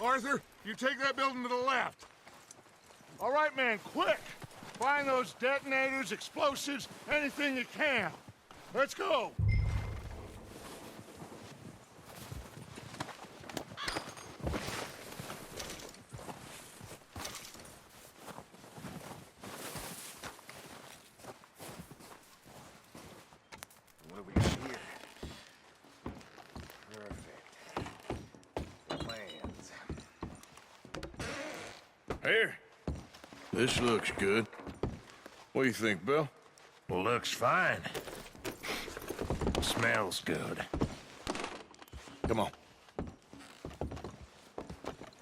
Arthur, you take that building to the left. All right, man, quick! Find those detonators, explosives, anything you can. Let's go! What do we got here? Perfect. Plans. Here. This looks good. What do you think, Bill? Well, looks fine. Smells good. Come on.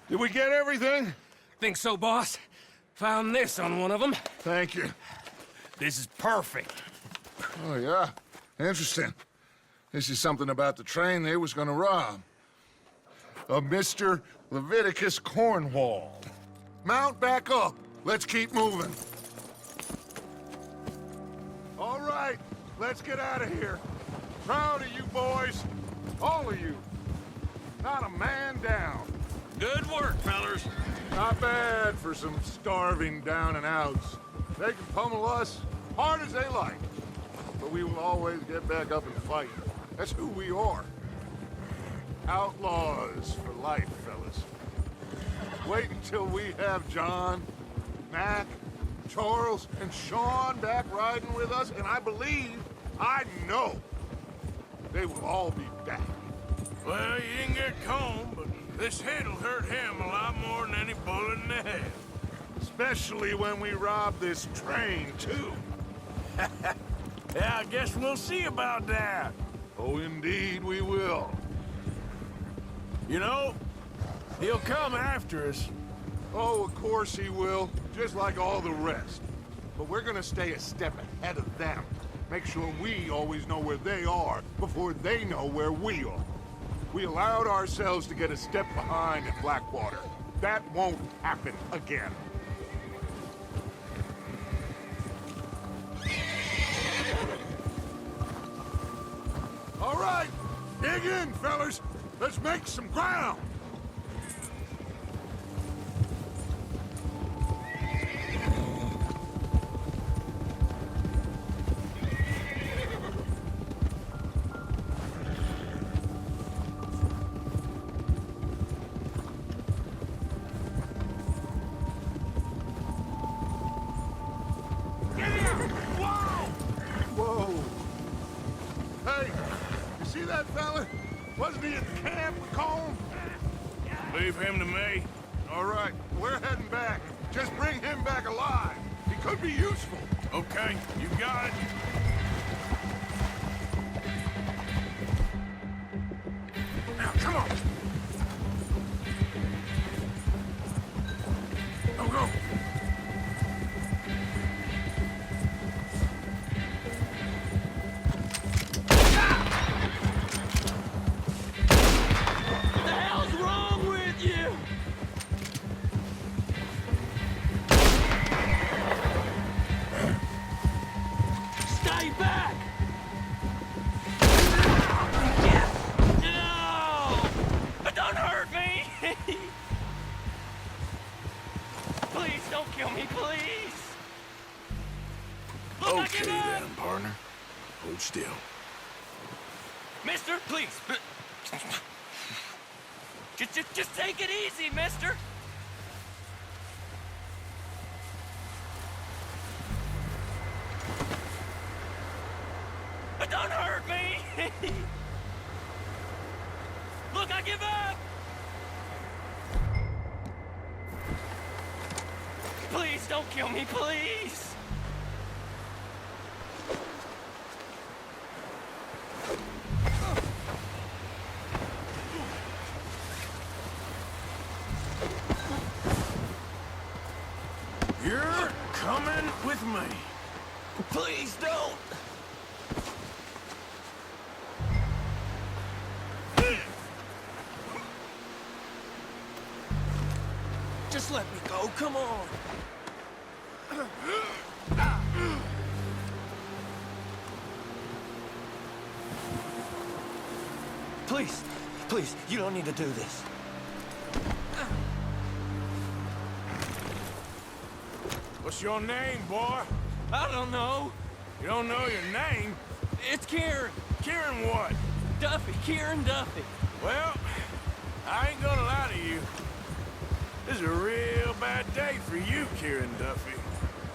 Did we get everything? Think so, boss? Found this on one of them. Thank you. This is perfect. Oh, yeah? Interesting. This is something about the train they was gonna rob. A Mr. Leviticus Cornwall. Mount back up. Let's keep moving. All right, let's get out of here. Proud of you boys. All of you. Not a man down. Good work, fellers. Not bad for some starving down and outs. They can pummel us hard as they like. But we will always get back up and fight. That's who we are. Outlaws for life, fellas. Wait until we have John, Mac, Charles, and Sean back riding with us, and I know, they will all be back. Well, you didn't get Combe, but this hit'll hurt him a lot more than any bullet in the head. Especially when we rob this train, too. Yeah, I guess we'll see about that. Oh, indeed we will. You know, he'll come after us. Oh, of course he will, just like all the rest. But we're gonna stay a step ahead of them. Make sure we always know where they are before they know where we are. We allowed ourselves to get a step behind at Blackwater. That won't happen again. All right, dig in, fellas. Let's make some ground. Whoa! Hey, you see that fella? Wasn't he at the camp with Colm? Leave him to me. All right, we're heading back. Just bring him back alive. He could be useful. Okay, you got it. Now, come on. Go. What the hell's wrong with you? Stay back! No! Don't hurt me! Please don't kill me, please! Look, I Okay give up! then, partner. Hold still. Mister, please. Just take it easy, mister. Don't hurt me. Look, I give up. Please don't kill me, please. You're coming with me. Please don't. Just let me go, come on. Please, please, you don't need to do this. What's your name, boy? I don't know. You don't know your name? It's Kieran. Kieran what? Duffy. Kieran Duffy. Well, I ain't gonna lie to you. This is a real bad day for you, Kieran Duffy.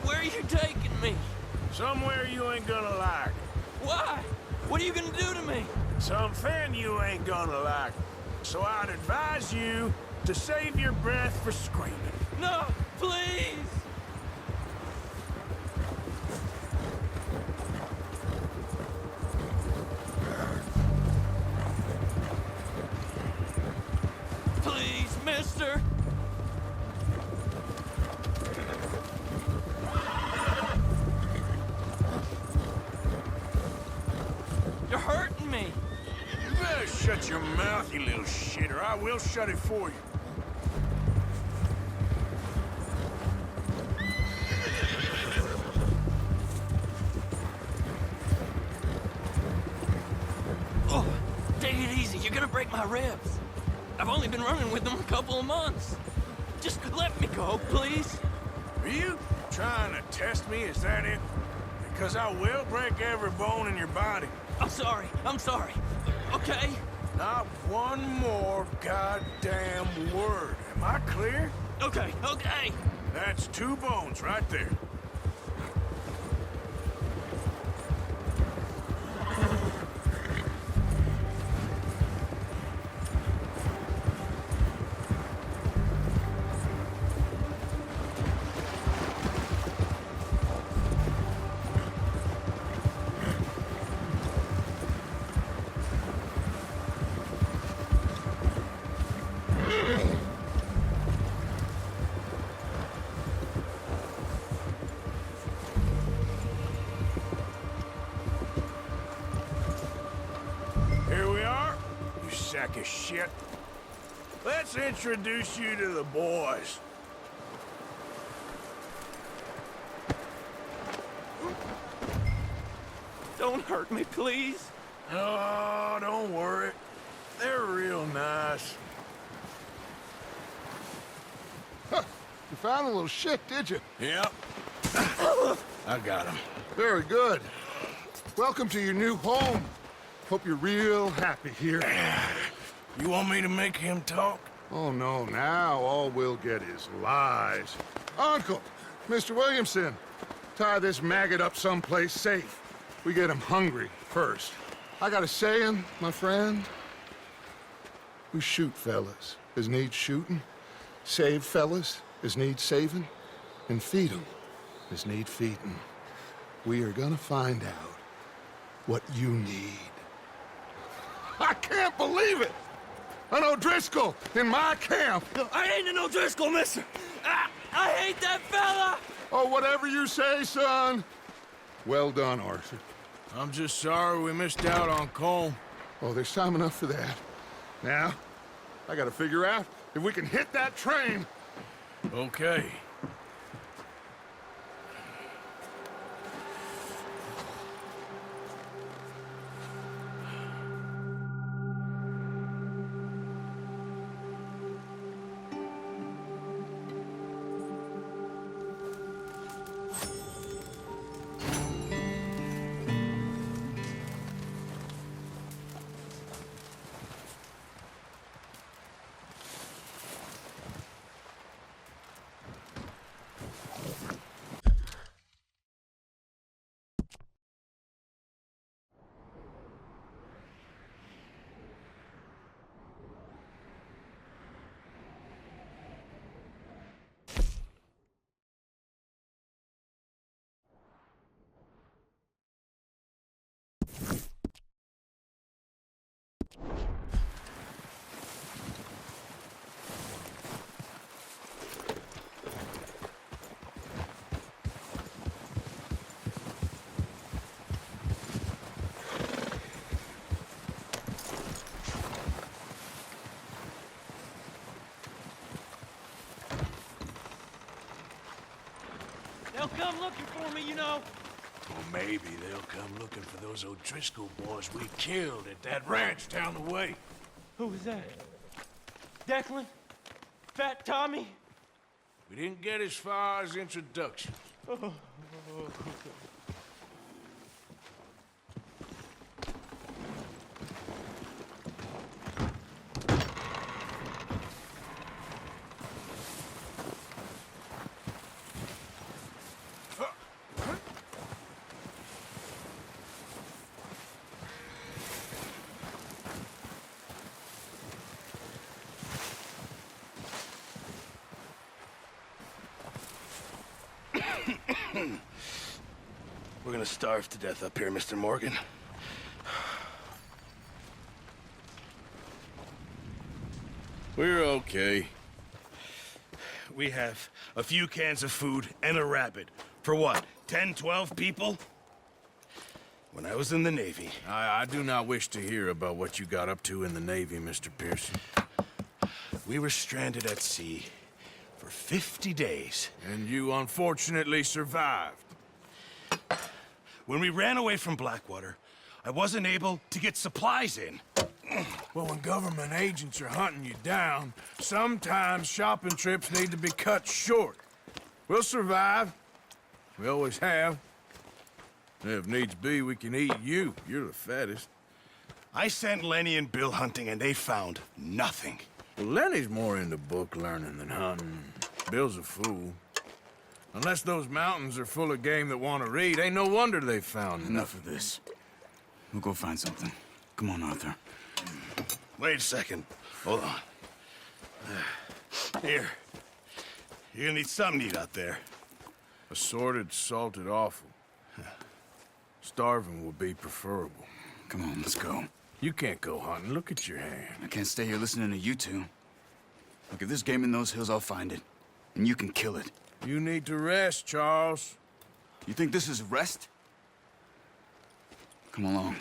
Where are you taking me? Somewhere you ain't gonna like. Why? What are you gonna do to me? Something you ain't gonna like. So I'd advise you to save your breath for screaming. No, please! Please, mister! You're hurting me! You better shut your mouth, you little shit, or I will shut it for you. Oh, take it easy. You're gonna break my ribs. I've only been running with them a couple of months. Just let me go, please. Are you trying to test me? Is that it? Because I will break every bone in your body. I'm sorry. I'm sorry. Okay? Not one more goddamn word. Am I clear? Okay, okay. That's 2 bones right there. Here we are, you sack of shit. Let's introduce you to the boys. Don't hurt me, please. Oh, don't worry. They're real nice. You found a little shit, did you? Yep. I got him. Very good. Welcome to your new home. Hope you're real happy here. You want me to make him talk? Oh, no, now all we'll get is lies. Uncle, Mr. Williamson, tie this maggot up someplace safe. We get him hungry first. I got a saying, my friend. We shoot fellas as need shooting, save fellas as need saving, and feed 'em as need feeding. We are gonna find out what you need. I can't believe it! An O'Driscoll in my camp! I ain't an O'Driscoll, mister! I hate that fella! Oh, whatever you say, son. Well done, Arthur. I'm just sorry we missed out on Colm. Oh, there's time enough for that. Now, I gotta figure out if we can hit that train. Okay. They'll come looking for me, you know. Or maybe they'll come looking for those O'Driscoll boys we killed at that ranch down the way. Who was that? Declan? Fat Tommy? We didn't get as far as introductions. We're gonna starve to death up here, Mr. Morgan. We're okay. We have a few cans of food and a rabbit. For what, 10, 12 people? When I was in the Navy... I do not wish to hear about what you got up to in the Navy, Mr. Pearson. We were stranded at sea for 50 days. And you unfortunately survived. When we ran away from Blackwater, I wasn't able to get supplies in. Well, when government agents are hunting you down, sometimes shopping trips need to be cut short. We'll survive. We always have. If needs be, we can eat you. You're the fattest. I sent Lenny and Bill hunting, and they found nothing. Well, Lenny's more into book learning than hunting. Bill's a fool. Unless those mountains are full of game that want to read, ain't no wonder they found Enough of this. We'll go find something. Come on, Arthur. Wait a second. Hold on. Here. You're gonna need something to eat out there. Assorted, salted offal. Starving would be preferable. Come on, let's go. You can't go hunting. Look at your hand. I can't stay here listening to you two. Look, if there's game in those hills, I'll find it. And you can kill it. You need to rest, Charles. You think this is rest? Come along.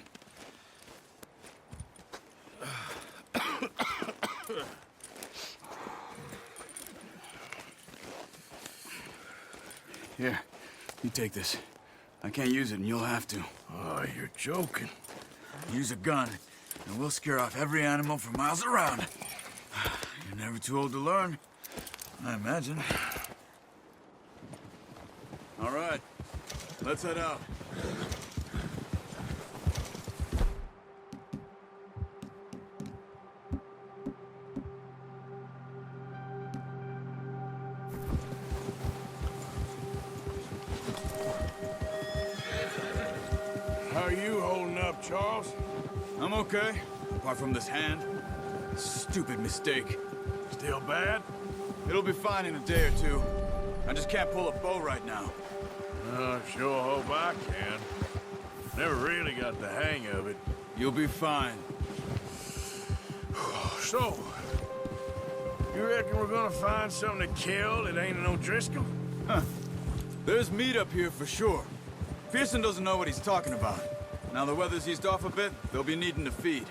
Here, you take this. I can't use it, and you'll have to. Oh, you're joking. Use a gun, and we'll scare off every animal for miles around. You're never too old to learn, I imagine. All right, let's head out. How are you holding up, Charles? I'm okay, apart from this hand. Stupid mistake. Still bad? It'll be fine in a day or two. I just can't pull a bow right now. Sure hope I can. Never really got the hang of it. You'll be fine. So, you reckon we're gonna find something to kill that ain't an O'Driscoll? Huh. There's meat up here for sure. Pearson doesn't know what he's talking about. Now the weather's eased off a bit, they'll be needing to feed.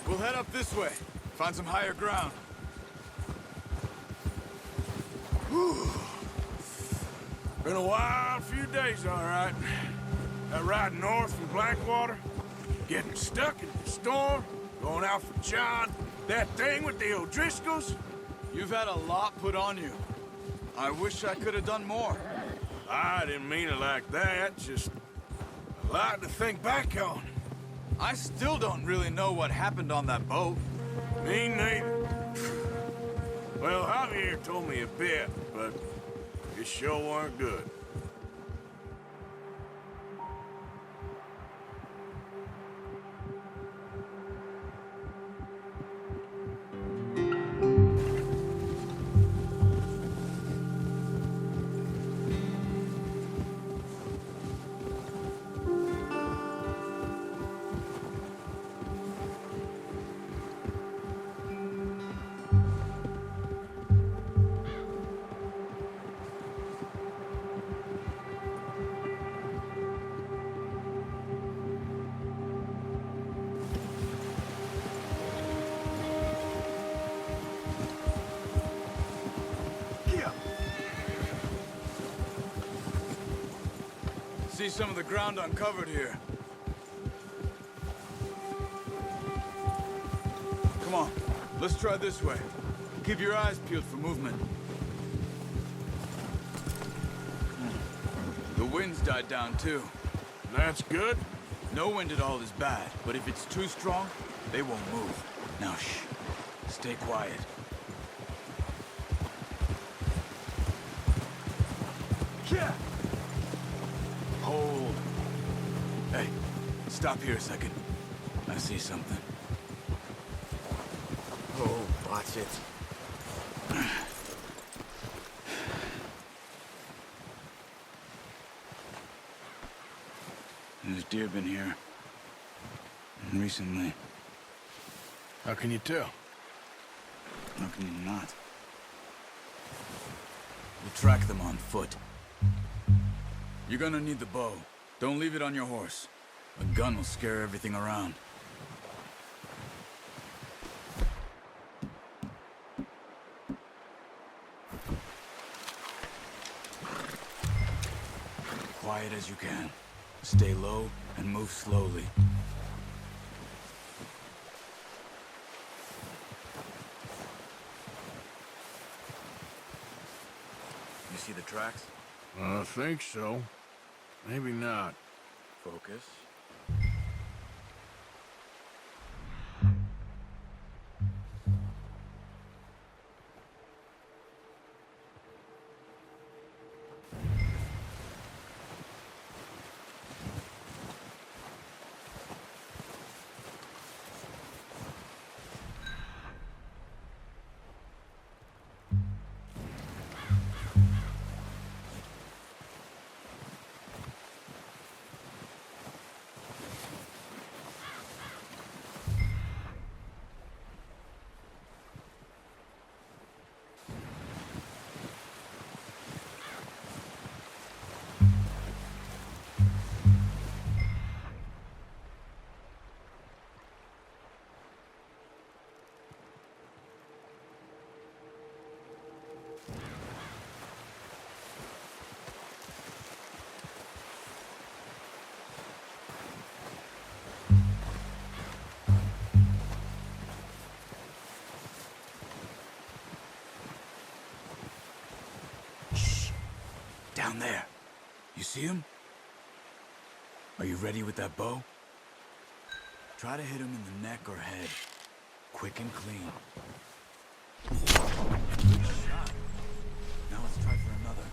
We'll head up this way. Find some higher ground. Been a wild few days, all right. That ride north from Blackwater, getting stuck in the storm, going out for John, that thing with the O'Driscolls. You've had a lot put on you. I wish I could have done more. I didn't mean it like that, just a lot to think back on. I still don't really know what happened on that boat. Me neither. Well, Javier told me a bit, but it sure weren't good. See some of the ground uncovered here. Come on, let's try this way. Keep your eyes peeled for movement. wind's died down, too. That's good. No wind at all is bad, but if it's too strong, they won't move. Now, shh. Stay quiet. Yeah. Hold. Hey, stop here a second. I see something. Oh, watch it. There's deer been here. Recently. How can you tell? How can you not? We'll track them on foot. You're gonna need the bow. Don't leave it on your horse. A gun will scare everything around. Quiet as you can. Stay low and move slowly. You see the tracks? I think so. Maybe not. Focus. Down there. You see him? Are you ready with that bow? Try to hit him in the neck or head. Quick and clean. Good shot. Now let's try for another.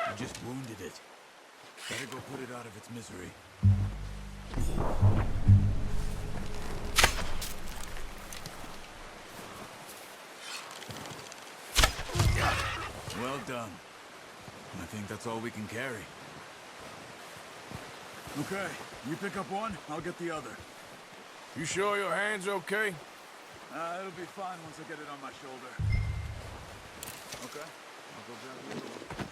You just wounded it. Better go put it out of its misery. Well done. I think that's all we can carry. Okay, you pick up one, I'll get the other. You sure your hand's okay? It'll be fine once I get it on my shoulder. Okay, I'll go grab the other one.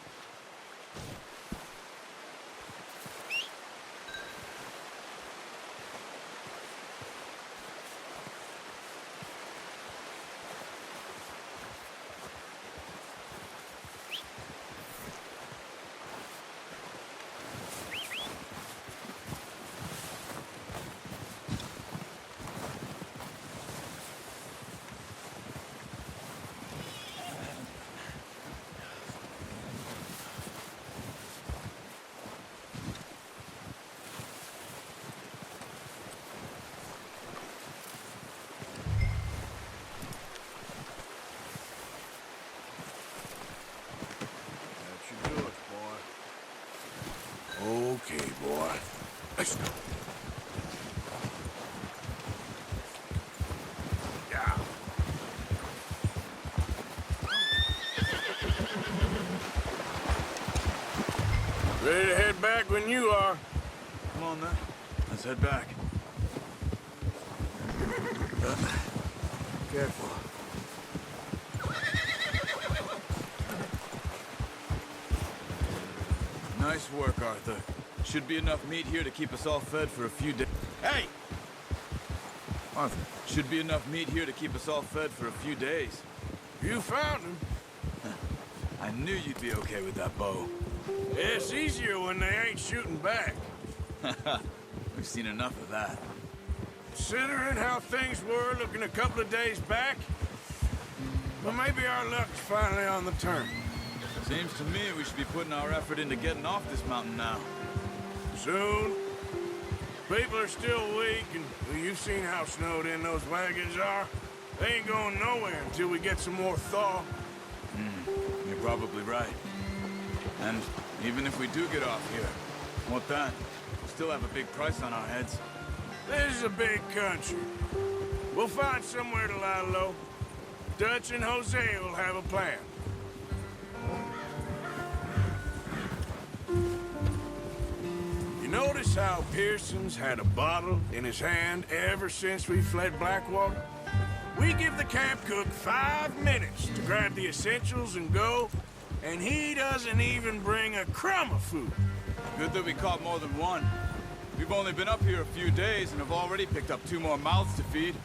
Let's go. Yeah. Ready to head back when you are. Come on, then. Let's head back. Careful. Nice work, Arthur. Should be enough meat here to keep us all fed for a few days. Hey! Arthur, should be enough meat here to keep us all fed for a few days. You found him. I knew you'd be okay with that bow. It's easier when they ain't shooting back. We've seen enough of that. Considering how things were looking a couple of days back, well, maybe our luck's finally on the turn. Seems to me we should be putting our effort into getting off this mountain now. Soon. People are still weak, and well, you've seen how snowed in those wagons are. They ain't going nowhere until we get some more thaw. You're probably right. And even if we do get off here, what then? We still have a big price on our heads. This is a big country. We'll find somewhere to lie low. Dutch and Jose will have a plan. You notice how Pearson's had a bottle in his hand ever since we fled Blackwater? We give the camp cook 5 minutes to grab the essentials and go, and he doesn't even bring a crumb of food. Good that we caught more than one. We've only been up here a few days and have already picked up 2 more mouths to feed.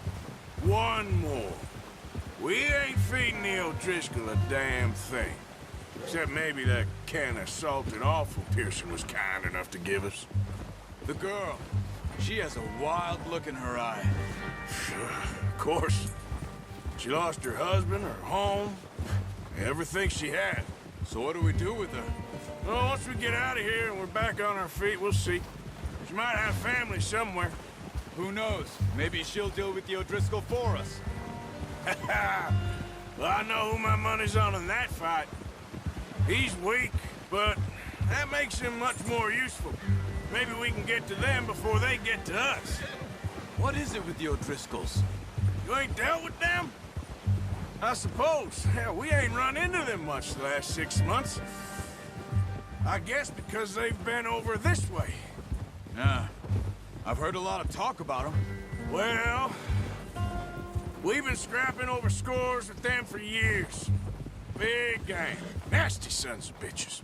One more. We ain't feeding the O'Driscoll a damn thing. Except maybe that can of salted offal Pearson was kind enough to give us. The girl, she has a wild look in her eye. Of course. She lost her husband, her home, everything she had. So what do we do with her? Well, once we get out of here and we're back on our feet, we'll see. She might have family somewhere. Who knows? Maybe she'll deal with the O'Driscoll for us. Well, I know who my money's on in that fight. He's weak, but that makes him much more useful. Maybe we can get to them before they get to us. What is it with the O'Driscolls? You ain't dealt with them? I suppose. Hell, we ain't run into them much the last 6 months. I guess because they've been over this way. Yeah. I've heard a lot of talk about them. Well, we've been scrapping over scores with them for years. Big gang. Nasty sons of bitches.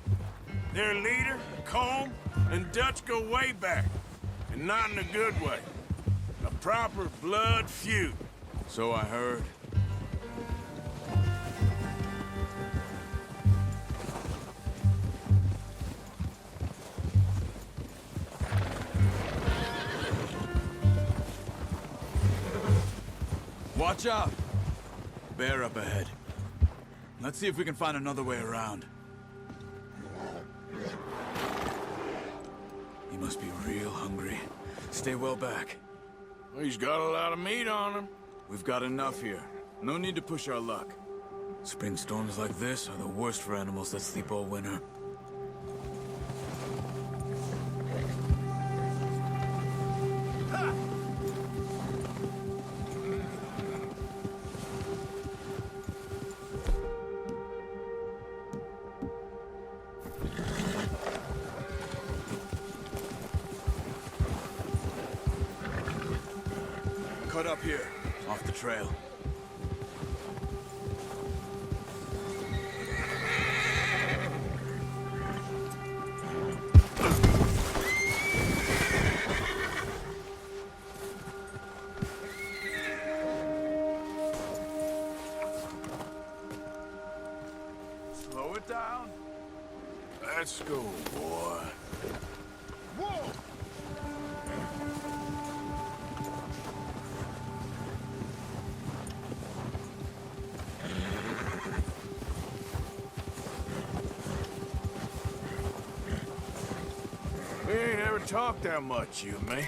Their leader, Colm, and Dutch go way back. And not in a good way. A proper blood feud. So I heard. Watch out! Bear up ahead. Let's see if we can find another way around. He must be real hungry. Stay well back. Well, he's got a lot of meat on him. We've got enough here. No need to push our luck. Spring storms like this are the worst for animals that sleep all winter. Cut up here, off the trail. Slow it down. Let's go, boy. Whoa! We ain't ever talked that much, you and me.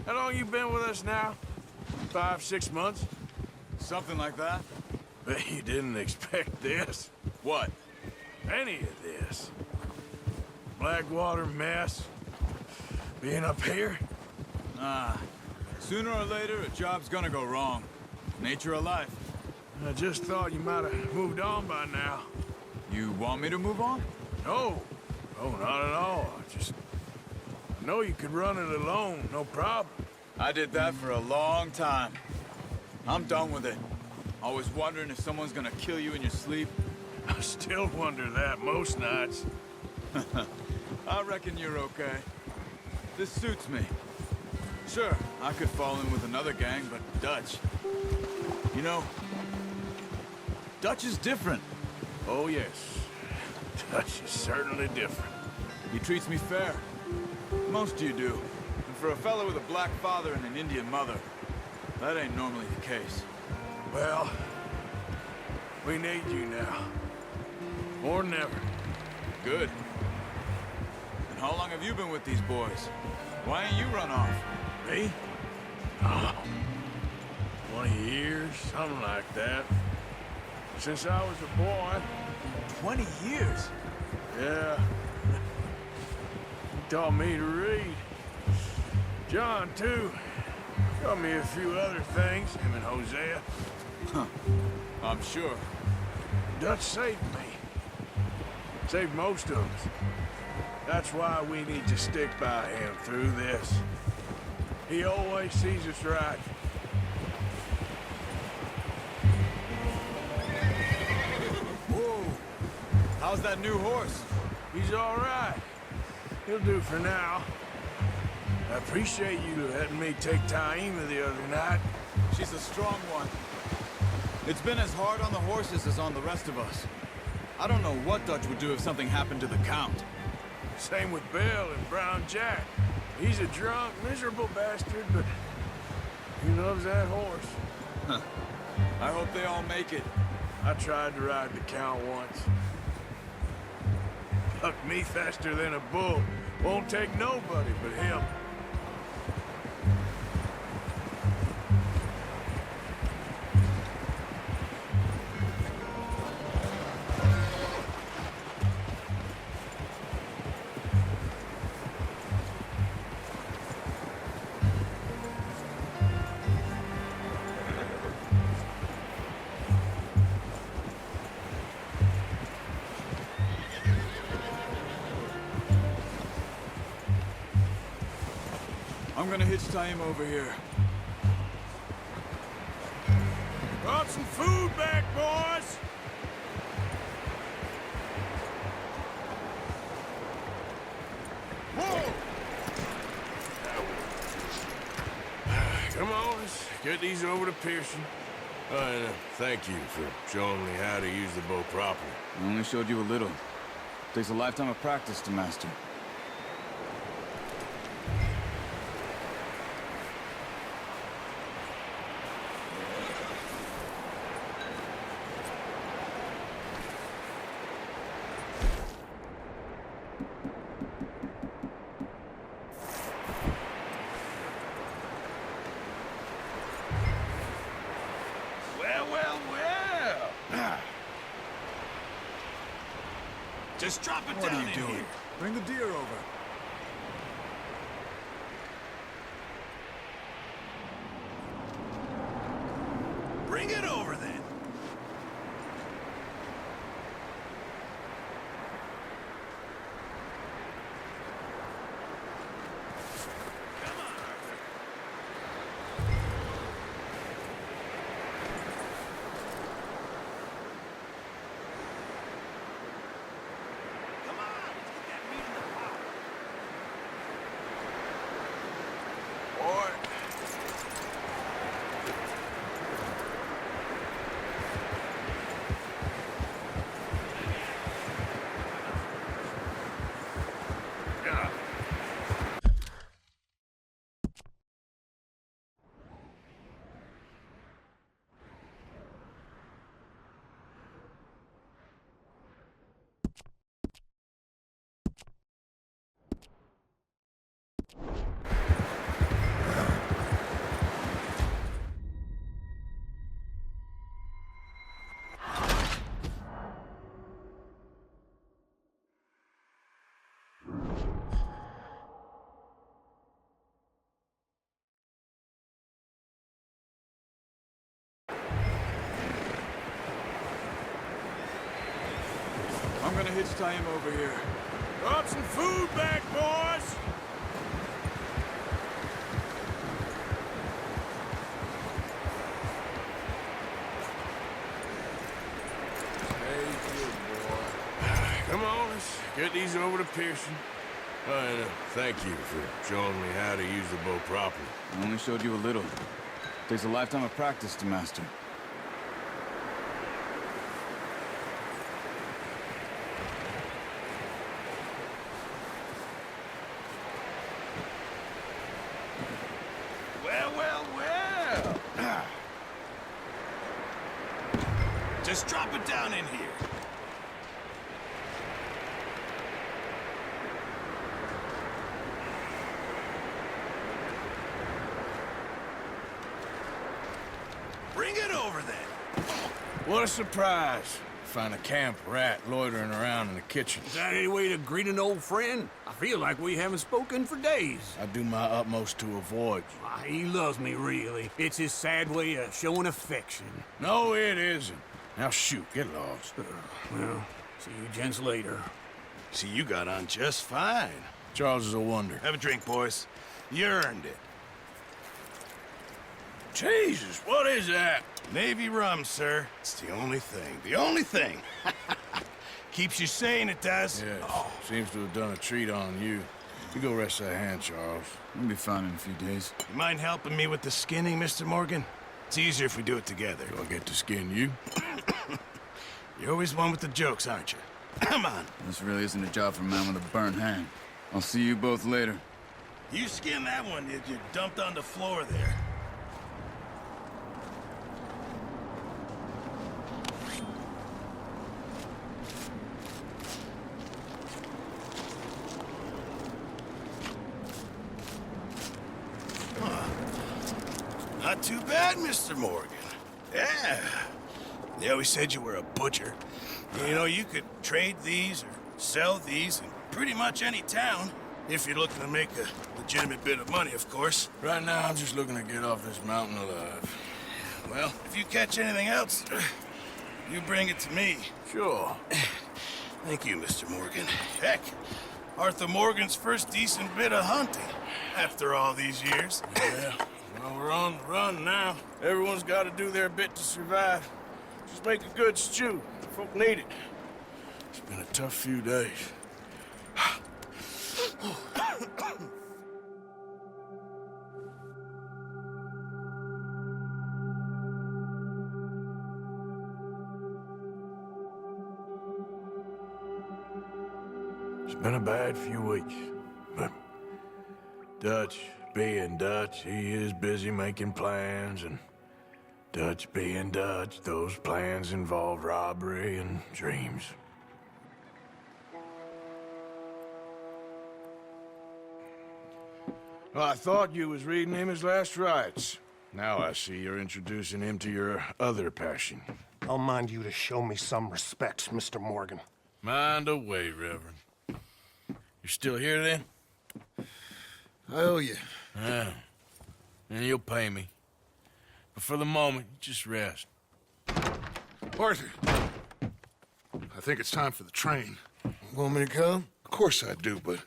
How long you been with us now? 5, 6 months? Something like that? Bet you didn't expect this. What? Any of this. Blackwater mess. being up here? Sooner or later, a job's gonna go wrong. Nature of life. I just thought you might have moved on by now. You want me to move on? No. Oh, not at all. I know you could run it alone, no problem. I did that for a long time. I'm done with it. Always wondering if someone's gonna kill you in your sleep. I still wonder that most nights. I reckon you're okay. This suits me. Sure, I could fall in with another gang, but Dutch... You know, Dutch is different. Oh, yes. Dutch is certainly different. He treats me fair. Most of you do. And for a fellow with a black father and an Indian mother, that ain't normally the case. Well, we need you now. More than ever. Good. And how long have you been with these boys? Why ain't you run off? Me? Oh, 20 years, something like that. Since I was a boy. 20 years? Yeah. He taught me to read. John, too. Taught me a few other things, him and Hosea. I'm sure. Dutch saved me. Saved most of us. That's why we need to stick by him through this. He always sees us right. Whoa! How's that new horse? He's all right. He'll do for now. I appreciate you letting me take Taima the other night. She's a strong one. It's been as hard on the horses as on the rest of us. I don't know what Dutch would do if something happened to the Count. Same with Bill and Brown Jack. He's a drunk, miserable bastard, but he loves that horse. I hope they all make it. I tried to ride the Count once. Bucked me faster than a bull. Won't take nobody but him. I'm gonna hitch Taima over here. Brought some food back, boys! Whoa! Come on, let's get these over to Pearson. And thank you for showing me how to use the bow properly. I only showed you a little. Takes a lifetime of practice to master. Well. Just drop it What down are you in doing? here. Bring the deer over. Bring it over then. Come on, Arthur. Come on, let's get that meat in the pot. hitch tie him over here. Brought some food back, boys! Hey, good boy. Come on, let's get these over to Pearson. Thank you for showing me how to use the bow properly. I only showed you a little. Takes a lifetime of practice to master. Well, well, well. Just drop it down in here. Bring it over then. What a surprise. Find a camp rat loitering around in the kitchen. Is that any way to greet an old friend? I feel like we haven't spoken for days. I do my utmost to avoid you. Why, he loves me, really. It's his sad way of showing affection. No, it isn't. Now shoot, get lost. Well, see you gents later. See, you got on just fine. Charles is a wonder. Have a drink, boys. You earned it. Jesus, what is that? Navy rum, sir. It's the only thing. The only thing. Keeps you sane, it does. Yes, seems to have done a treat on you. You go rest that hand, Charles. We'll be fine in a few days. You mind helping me with the skinning, Mr. Morgan? It's easier if we do it together. Do I get to skin you? You're always one with the jokes, aren't you? Come on. This really isn't a job for a man with a burnt hand. I'll see you both later. You skin that one that you dumped on the floor there. Not too bad, Mr. Morgan. Yeah. They always said you were a butcher. You know, you could trade these or sell these in pretty much any town. If you're looking to make a legitimate bit of money, of course. Right now, I'm just looking to get off this mountain alive. Well, if you catch anything else, you bring it to me. Sure. Thank you, Mr. Morgan. Heck, Arthur Morgan's first decent bit of hunting after all these years. Yeah. Well, we're on the run now. Everyone's got to do their bit to survive. Just make a good stew. Folk need it. It's been a tough few days. It's been a bad few weeks, but Dutch being Dutch, he is busy making plans, and Dutch being Dutch, those plans involve robbery and dreams. Well, I thought you was reading him his last rites. Now I see you're introducing him to your other passion. I'll mind you to show me some respect, Mr. Morgan. Mind away, Reverend. You're still here, then? I owe you. Yeah. And you'll pay me. But for the moment, just rest. Arthur, I think it's time for the train. Want me to come? Of course I do, but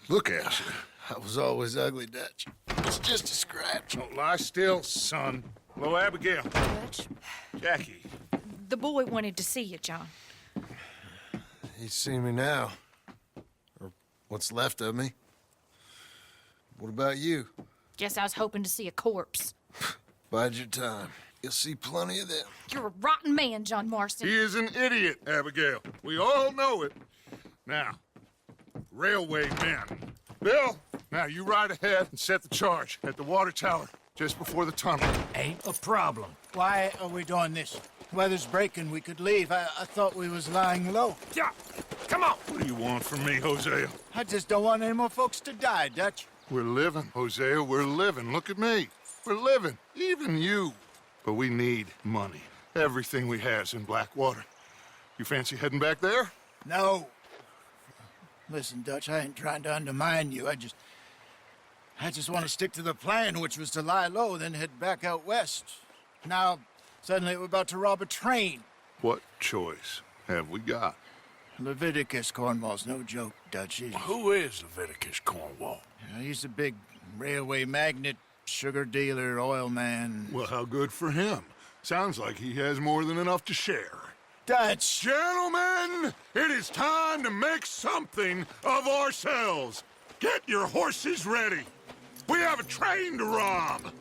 look at you. I was always ugly, Dutch. It's just a scratch. Don't lie still, son. Hello, Abigail. Dutch, Jackie. the boy wanted to see you, John. He's seen me now. Or what's left of me. What about you? Guess I was hoping to see a corpse. Bide your time. You'll see plenty of them. You're a rotten man, John Marston. He is an idiot, Abigail. We all know it. Now, railway men. Bill, now you ride ahead and set the charge at the water tower just before the tunnel. Ain't a problem. Why are we doing this? Weather's breaking. We could leave. I thought we was lying low. Yeah, come on. What do you want from me, Hosea? I just don't want any more folks to die, Dutch. We're living, Hosea. We're living. Look at me. We're living. Even you. But we need money. Everything we has in Blackwater. You fancy heading back there? No. Listen, Dutch, I ain't trying to undermine you. I just want to stick to the plan, which was to lie low, then head back out west. Now, suddenly we're about to rob a train. What choice have we got? Leviticus Cornwall's no joke, Dutch. Who is Leviticus Cornwall? He's a big railway magnate, sugar dealer, oil man. Well, how good for him. Sounds like he has more than enough to share. Dutch! Gentlemen, it is time to make something of ourselves. Get your horses ready. We have a train to rob.